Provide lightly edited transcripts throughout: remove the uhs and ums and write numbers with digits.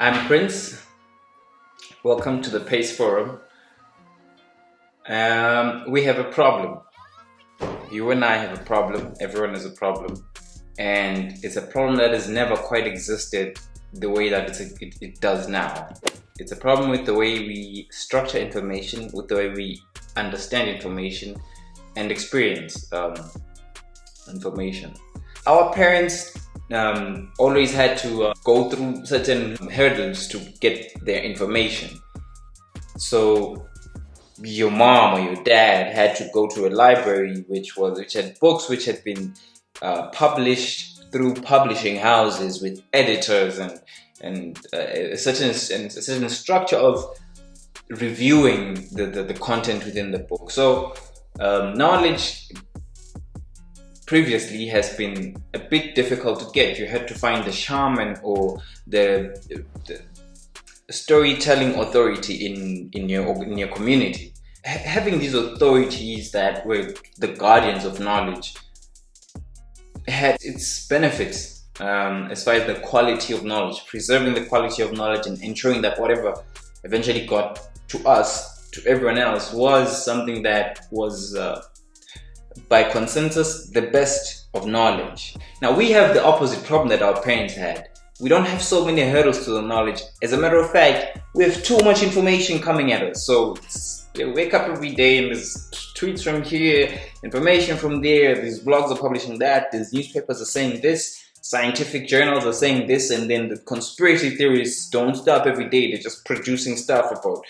I'm Prince. Welcome to the PACE Forum. We have a problem. You and I have a problem. Everyone has a problem. And it's a problem that has never quite existed the way that it does now. It's a problem with the way we structure information, with the way we understand information and experience information. Our parents always had to go through certain hurdles to get their information. So your mom or your dad had to go to a library which had books which had been published through publishing houses with editors and a certain structure of reviewing the content within the book. So knowledge previously has been a bit difficult to get. You had to find the shaman or the storytelling authority in your community. Having these authorities that were the guardians of knowledge had its benefits as far as the quality of knowledge, preserving the quality of knowledge and ensuring that whatever eventually got to us, to everyone else, was something that was by consensus the best of knowledge. Now we have the opposite problem that our parents had. We don't have so many hurdles to the knowledge. As a matter of fact, we have too much information coming at us. So we wake up every day and there's tweets from here, information from there, these blogs are publishing that, these newspapers are saying this, scientific journals are saying this, and then the conspiracy theories don't stop every day. They're just producing stuff about,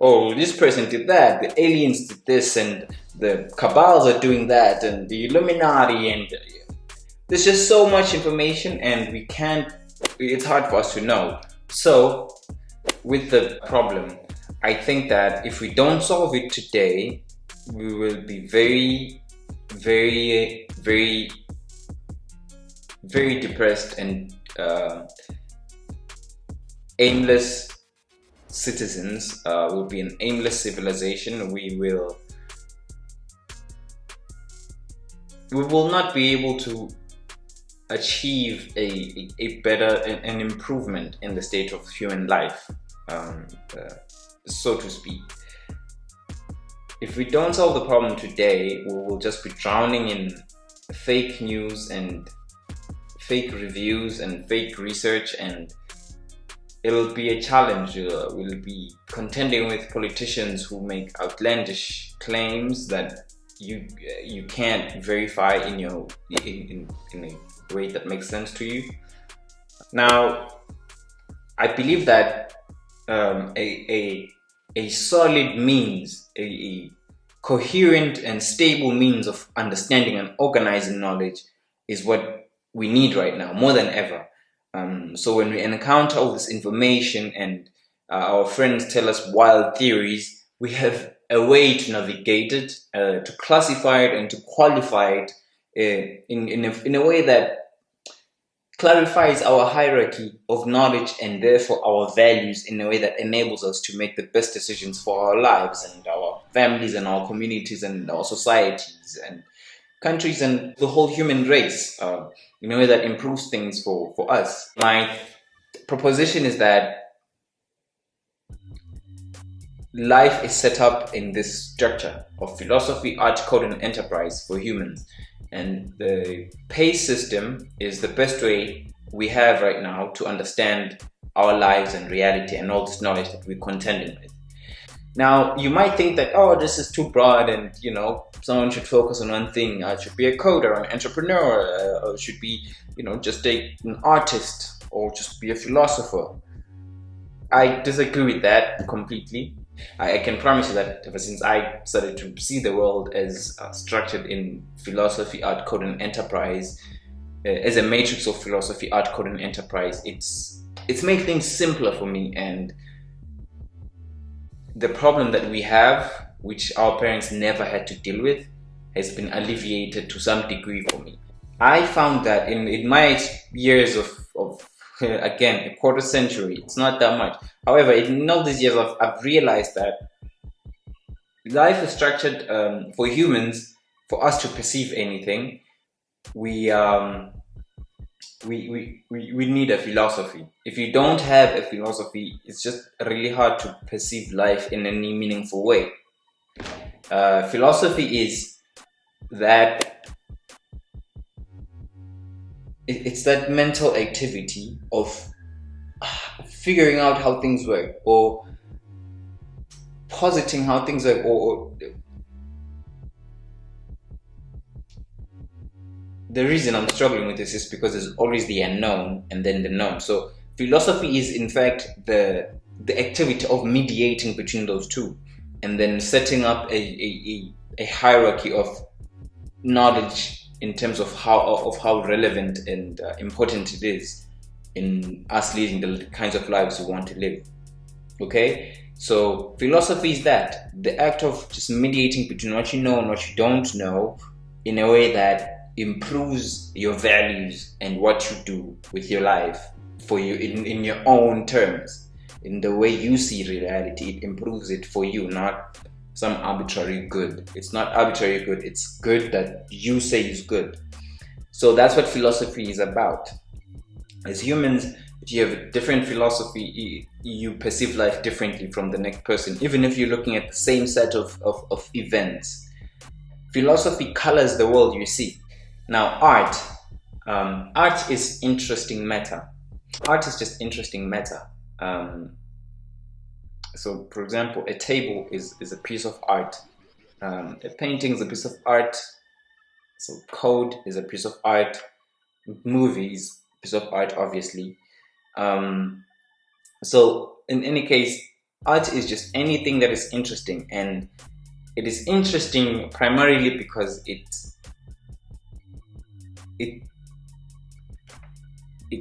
oh, this person did that, the aliens did this, and the cabals are doing that, and the Illuminati, and there's just so much information and it's hard for us to know. So with the problem, I think that if we don't solve it today, we will be very, very, very, very depressed and aimless citizens. Will be an aimless civilization. We will not be able to achieve a better an improvement in the state of human life, so to speak. If we don't solve the problem today, we will just be drowning in fake news and fake reviews and fake research, and it'll be a challenge. We'll be contending with politicians who make outlandish claims that you can't verify in a way that makes sense to you. Now, I believe that a solid means, a coherent and stable means of understanding and organizing knowledge is what we need right now, more than ever. So when we encounter all this information and our friends tell us wild theories, we have a way to navigate it, to classify it and to qualify it in a way that clarifies our hierarchy of knowledge and therefore our values in a way that enables us to make the best decisions for our lives and our families and our communities and our societies and countries and the whole human race, in a way that improves things for us. My proposition is that life is set up in this structure of philosophy, art, code, and enterprise for humans. And the PACE system is the best way we have right now to understand our lives and reality and all this knowledge that we're contending with. Now, you might think that, oh, this is too broad and, someone should focus on one thing. I should be a coder or an entrepreneur, or should be, just an artist or just be a philosopher. I disagree with that completely. I can promise you that ever since I started to see the world as structured in philosophy, art, code, and enterprise, as a matrix of philosophy, art, code, and enterprise, it's made things simpler for me. And the problem that we have, which our parents never had to deal with, has been alleviated to some degree for me. I found that in my years of again, a quarter century, it's not that much. However, in all these years, I've realized that life is structured for humans, for us to perceive anything. We we need a philosophy. If you don't have a philosophy, it's just really hard to perceive life in any meaningful way. Philosophy is that it's that mental activity of figuring out how things work, or positing how things work, or the reason I'm struggling with this is because there's always the unknown and then the known. So philosophy is in fact the activity of mediating between those two, and then setting up a hierarchy of knowledge in terms of how relevant and important it is in us leading the kinds of lives we want to live. Okay, so philosophy is that the act of just mediating between what you know and what you don't know in a way that improves your values and what you do with your life for you in your own terms, in the way you see reality. It improves it for you, not some arbitrary good. It's not arbitrary good, it's good that you say is good. So that's what philosophy is about. As humans, if you have a different philosophy, you perceive life differently from the next person, even if you're looking at the same set of events. Philosophy colors the world you see. Now, art is interesting matter. Art is just interesting matter. So, for example, a table is a piece of art. A painting is a piece of art. So, code is a piece of art. Movies, piece of art, obviously. So, in any case, art is just anything that is interesting, and it is interesting primarily because it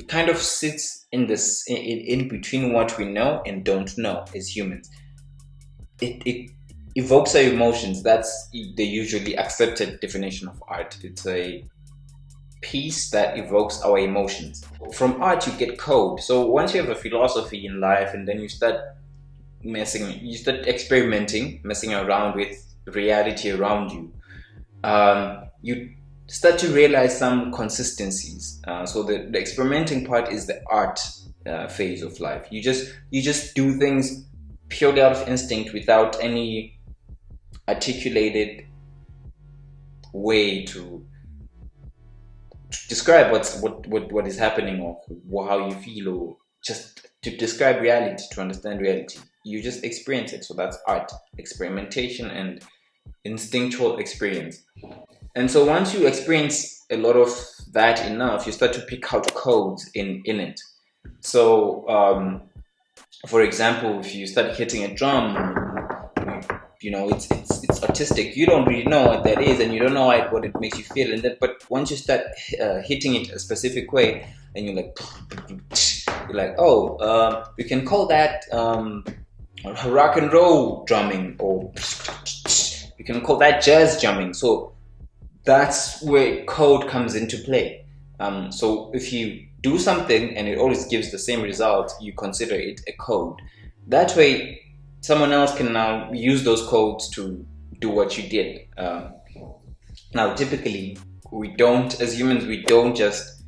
kind of sits in this in between what we know and don't know as humans. It evokes our emotions. That's the usually accepted definition of art. It's a piece that evokes our emotions. From art you get code. So once you have a philosophy in life, and then you start experimenting, messing around with reality around you, you start to realize some consistencies. So the experimenting part is the art phase of life. You just do things purely out of instinct, without any articulated way to describe what is happening, or how you feel, or just to describe reality, to understand reality. You just experience it. So that's art, experimentation and instinctual experience. And so once you experience a lot of that enough, you start to pick out codes in it. So for example, if you start hitting a drum, it's artistic. You don't really know what that is, and you don't know what it makes you feel. But once you start hitting it a specific way, and you're like, oh, you can call that rock and roll drumming, or you can call that jazz drumming. So that's where code comes into play. So if you do something and it always gives the same result, you consider it a code. That way, someone else can now use those codes to do what you did. Now, typically, as humans, we don't just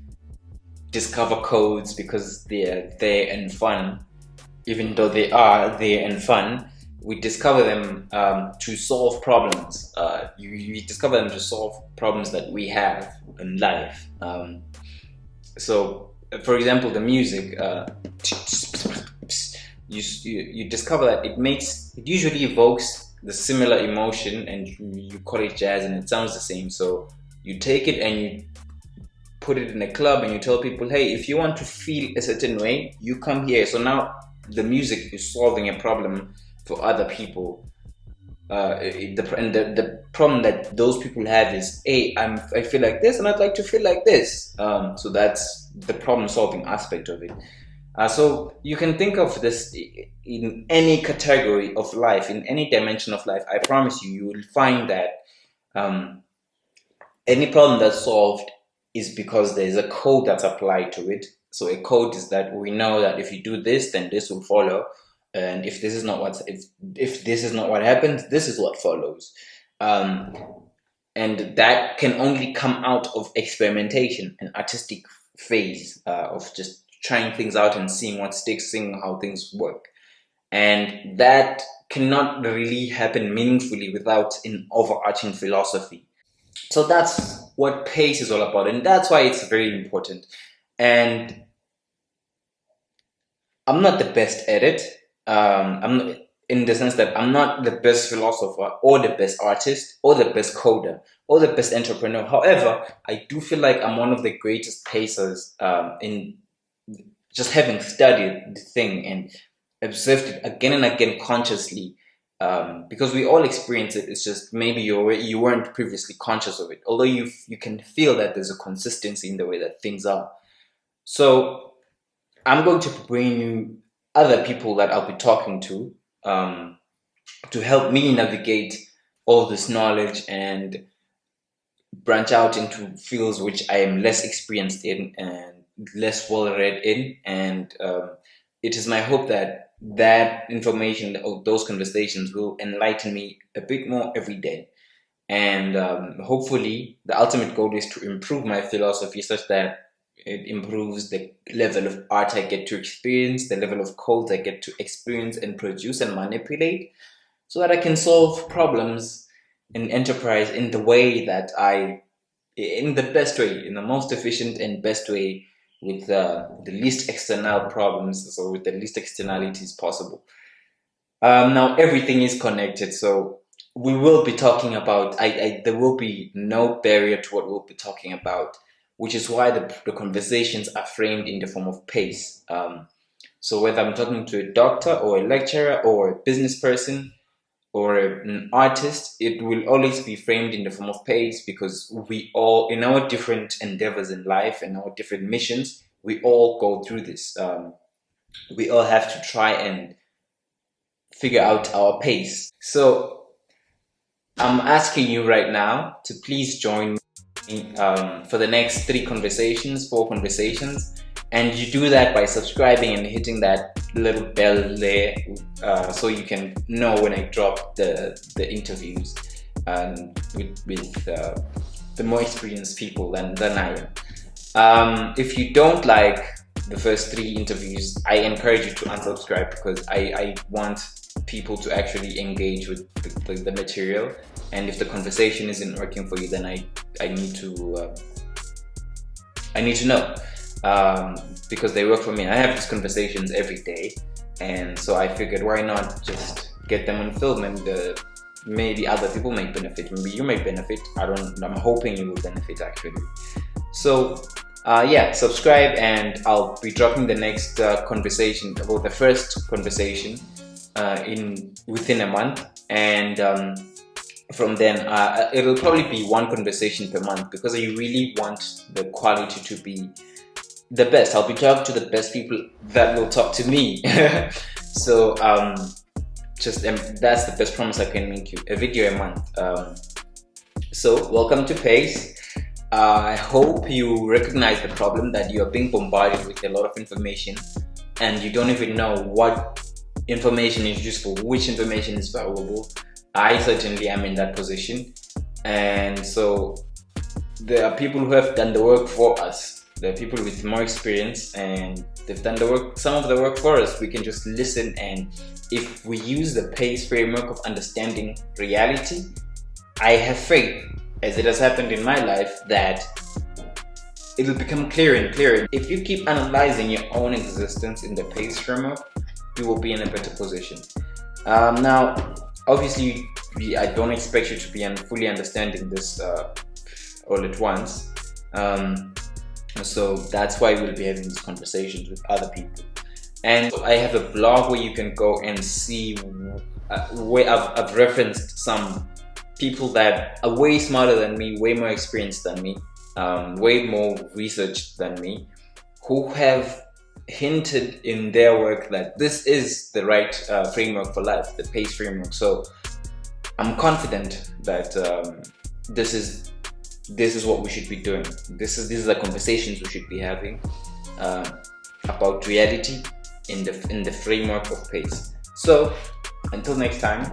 discover codes because they're there and fun, even though they are there and fun. We discover them to solve problems. You discover them to solve problems that we have in life. So, for example, the music, you discover that it usually evokes the similar emotion, and you call it jazz, and it sounds the same. So you take it and you put it in a club, and you tell people, hey, if you want to feel a certain way, you come here. So now the music is solving a problem for other people. The problem that those people have is, hey, I feel like this and I'd like to feel like this. So that's the problem solving aspect of it. So you can think of this in any category of life, in any dimension of life. I promise you will find that any problem that's solved is because there's a code that's applied to it. So a code is that we know that if you do this, then this will follow. And if this is not what happens, this is what follows. And that can only come out of experimentation and artistic phase of just trying things out and seeing what sticks, seeing how things work. And that cannot really happen meaningfully without an overarching philosophy. So that's what PACE is all about, and that's why it's very important. And I'm not the best at it. I'm not, in the sense that I'm not the best philosopher or the best artist or the best coder or the best entrepreneur. However, I do feel like I'm one of the greatest pacers in just having studied the thing and observed it again and again consciously. Because we all experience it. It's just maybe you weren't previously conscious of it. Although you can feel that there's a consistency in the way that things are. So I'm going to bring you other people that I'll be talking to help me navigate all this knowledge and branch out into fields which I am less experienced in and less well read in. And it is my hope that information or those conversations will enlighten me a bit more every day. And hopefully the ultimate goal is to improve my philosophy such that it improves the level of art I get to experience, the level of code I get to experience and produce and manipulate, so that I can solve problems in enterprise in the way that in the best way, in the most efficient and best way, with the least external problems, so with the least externalities possible. Now everything is connected, so we will be talking about, there will be no barrier to what we'll be talking about, which is why the conversations are framed in the form of PACE. So whether I'm talking to a doctor or a lecturer or a business person or an artist, it will always be framed in the form of PACE, because we all, in our different endeavors in life and our different missions, we all go through this. We all have to try and figure out our pace. So I'm asking you right now to please join me for the next 4 conversations. And you do that by subscribing and hitting that little bell there, so you can know when I drop the interviews with the more experienced people than I am. If you don't like the first 3 interviews, I encourage you to unsubscribe, because I want people to actually engage with the material. And if the conversation isn't working for you, then I need to know. Because they work for me. I have these conversations every day, and so I figured, why not just get them on film, and maybe other people may benefit, maybe you may benefit. I'm hoping you will benefit, actually. So yeah, subscribe, and I'll be dropping the next conversation, about the first conversation, within a month, and from then it'll probably be 1 conversation per month, because I really want the quality to be the best. I'll be talking to the best people that will talk to me. So that's the best promise I can make you, a video a month. So welcome to PACE. I hope you recognize the problem that you are being bombarded with a lot of information, and you don't even know what information is useful, which information is valuable. I certainly am in that position, and so there are people who have done the work for us. There are people with more experience, and they've done the work, some of the work for us. We can just listen, and if we use the PACE framework of understanding reality, I have faith, as it has happened in my life, that it will become clearer and clearer. If you keep analyzing your own existence in the PACE framework, you will be in a better position. Now, obviously, I don't expect you to be fully understanding this all at once. So that's why we'll be having these conversations with other people. And I have a blog where you can go and see where I've referenced some people that are way smarter than me, way more experienced than me, way more researched than me, who have hinted in their work that this is the right framework for life, the PACE framework. So I'm confident that this is what we should be doing. These are the conversations we should be having about reality in the framework of PACE. So until next time,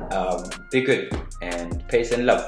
be good, and peace and love.